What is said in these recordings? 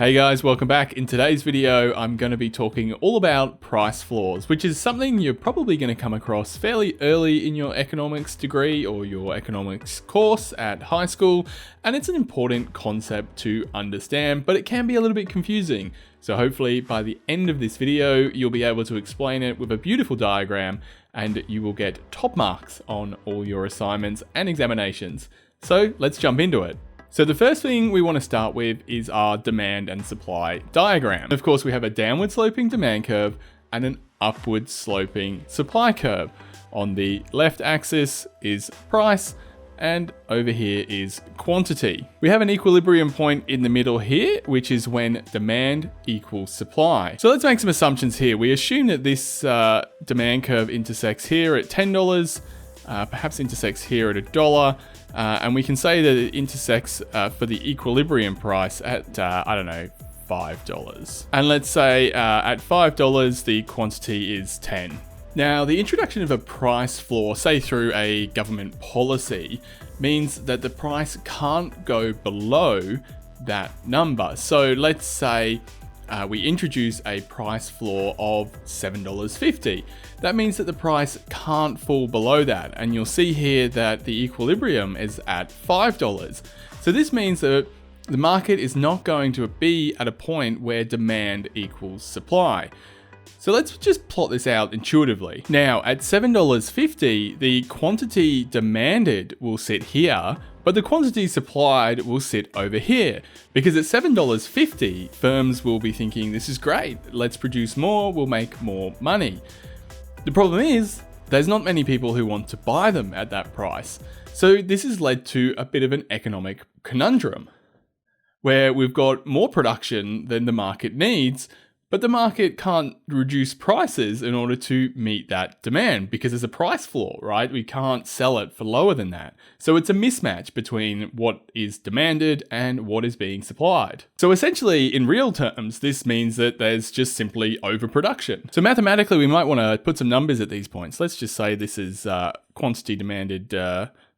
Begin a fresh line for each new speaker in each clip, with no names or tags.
Hey guys, welcome back. In today's video, I'm going to be talking all about price floors, which is something you're probably going to come across fairly early in your economics degree or your economics course at high school, and it's an important concept to understand, but it can be a little bit confusing. So hopefully by the end of this video, you'll be able to explain it with a beautiful diagram, and you will get top marks on all your assignments and examinations. So let's jump into it. So the first thing we want to start with is our demand and supply diagram. Of course, we have a downward sloping demand curve and an upward sloping supply curve. On the left axis is price, and over here is quantity. We have an equilibrium point in the middle here, which is when demand equals supply. So let's make some assumptions here. We assume that this demand curve intersects here at $10, perhaps intersects here at $1, and we can say that it intersects for the equilibrium price at, I don't know, $5. And let's say at $5, the quantity is 10. Now, the introduction of a price floor, say through a government policy, means that the price can't go below that number. So let's say we introduce a price floor of $7.50. That means that the price can't fall below that. And you'll see here that the equilibrium is at $5. So this means that the market is not going to be at a point where demand equals supply. So let's just plot this out intuitively. Now, at $7.50, the quantity demanded will sit here, but the quantity supplied will sit over here. Because at $7.50, firms will be thinking, this is great, let's produce more, we'll make more money. The problem is, there's not many people who want to buy them at that price. So this has led to a bit of an economic conundrum, where we've got more production than the market needs, but the market can't reduce prices in order to meet that demand because there's a price floor, right? We can't sell it for lower than that. So it's a mismatch between what is demanded and what is being supplied. So essentially, in real terms, this means that there's just simply overproduction. So mathematically, we might want to put some numbers at these points. Let's just say this is quantity demanded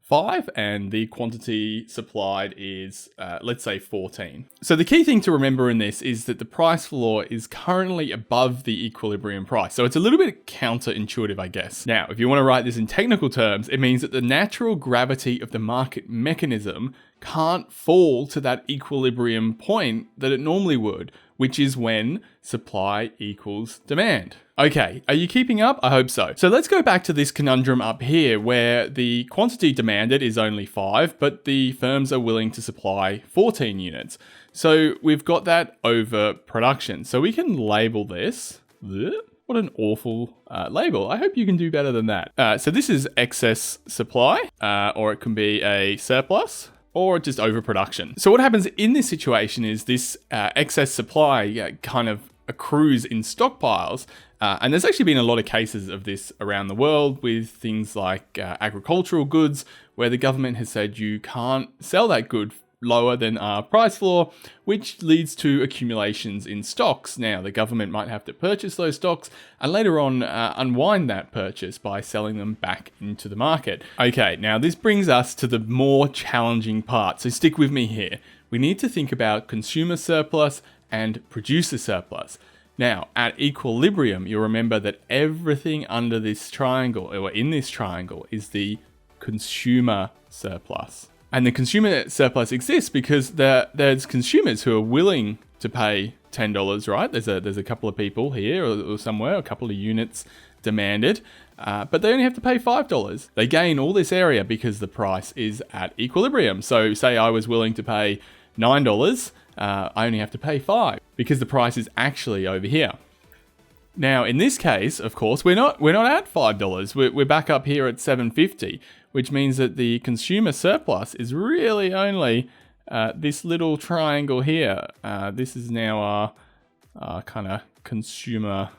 5 and the quantity supplied is, let's say 14. So the key thing to remember in this is that the price floor is currently above the equilibrium price. So it's a little bit counterintuitive, I guess. Now, if you want to write this in technical terms, it means that the natural gravity of the market mechanism can't fall to that equilibrium point that it normally would, which is when supply equals demand. Okay, are you keeping up? I hope so. So let's go back to this conundrum up here where the quantity demanded is only 5, but the firms are willing to supply 14 units. So we've got that overproduction. So we can label this. What an awful label. I hope you can do better than that. So this is excess supply, or it can be a surplus, or just overproduction. So what happens in this situation is this excess supply kind of accrues in stockpiles. And there's actually been a lot of cases of this around the world with things like agricultural goods, where the government has said you can't sell that good lower than our price floor, which leads to accumulations in stocks. Now, the government might have to purchase those stocks and later on unwind that purchase by selling them back into the market. Okay, now this brings us to the more challenging part. So stick with me here. We need to think about consumer surplus and producer surplus. Now, at equilibrium, you'll remember that everything under this triangle, or in this triangle, is the consumer surplus. And the consumer surplus exists because there's consumers who are willing to pay $10, right? There's a couple of people here or somewhere, a couple of units demanded, but they only have to pay $5. They gain all this area because the price is at equilibrium. So say I was willing to pay $9, I only have to pay 5 because the price is actually over here. Now, in this case, of course, we're not at $5. We're back up here at $7.50, which means that the consumer surplus is really only this little triangle here. This is now our kind of consumer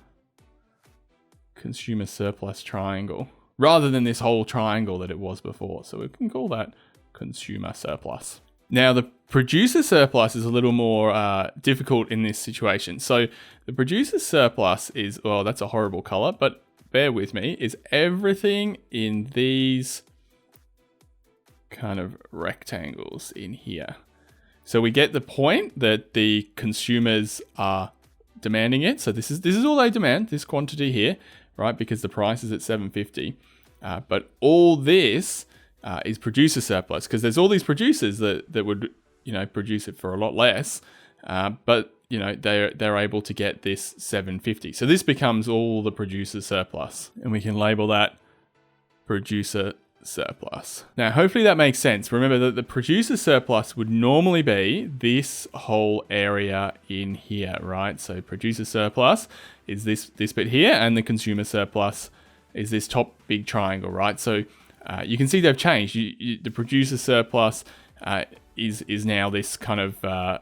surplus triangle, rather than this whole triangle that it was before. So we can call that consumer surplus. Now, the producer surplus is a little more difficult in this situation. So the producer surplus is, well, that's a horrible color, but bear with me, is everything in these kind of rectangles in here. So we get the point that the consumers are demanding it. So this is all they demand, this quantity here, right? Because the price is at $7.50. But all this is producer surplus, because there's all these producers that would, produce it for a lot less. But they're able to get this $7.50. So this becomes all the producer surplus, and we can label that producer surplus. Now, hopefully that makes sense. Remember that the producer surplus would normally be this whole area in here, right? So producer surplus is this bit here, and the consumer surplus is this top big triangle, right? So you can see they've changed. The producer surplus is now this kind of a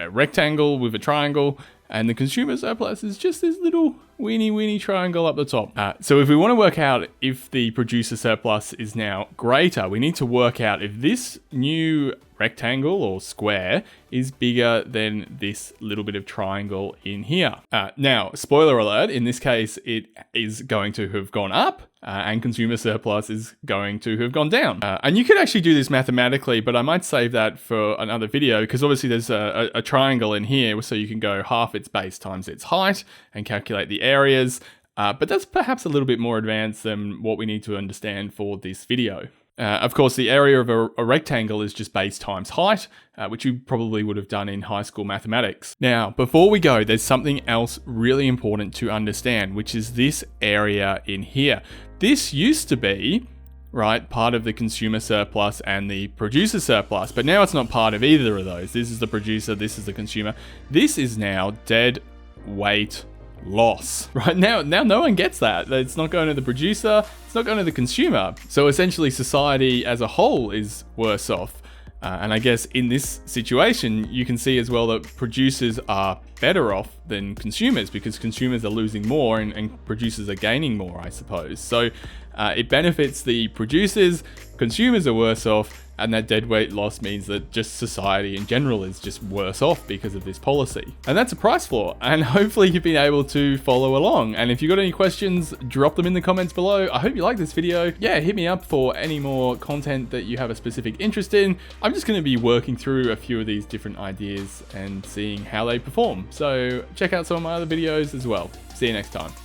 rectangle with a triangle, and the consumer surplus is just this little weeny triangle up the top. So if we want to work out if the producer surplus is now greater, we need to work out if this new rectangle or square is bigger than this little bit of triangle in here. Now, spoiler alert, in this case, it is going to have gone up, and consumer surplus is going to have gone down. And you could actually do this mathematically, but I might save that for another video, because obviously there's a triangle in here, so you can go half its base times its height and calculate the areas. But that's perhaps a little bit more advanced than what we need to understand for this video. Of course, the area of a rectangle is just base times height, which you probably would have done in high school mathematics. Now, before we go, there's something else really important to understand, which is this area in here. This used to be, right, part of the consumer surplus and the producer surplus, but now it's not part of either of those. This is the producer, this is the consumer. This is now dead weight loss. Right now no one gets that. It's not going to the producer, it's not going to the consumer. So essentially society as a whole is worse off. And I guess in this situation, you can see as well that producers are better off than consumers, because consumers are losing more and producers are gaining more, I suppose. So it benefits the producers, consumers are worse off, and that dead weight loss means that just society in general is just worse off because of this policy. And that's a price floor, and hopefully you've been able to follow along. And if you've got any questions, drop them in the comments below. I hope you like this video. Yeah, hit me up for any more content that you have a specific interest in. I'm just going to be working through a few of these different ideas and seeing how they perform. So check out some of my other videos as well. See you next time.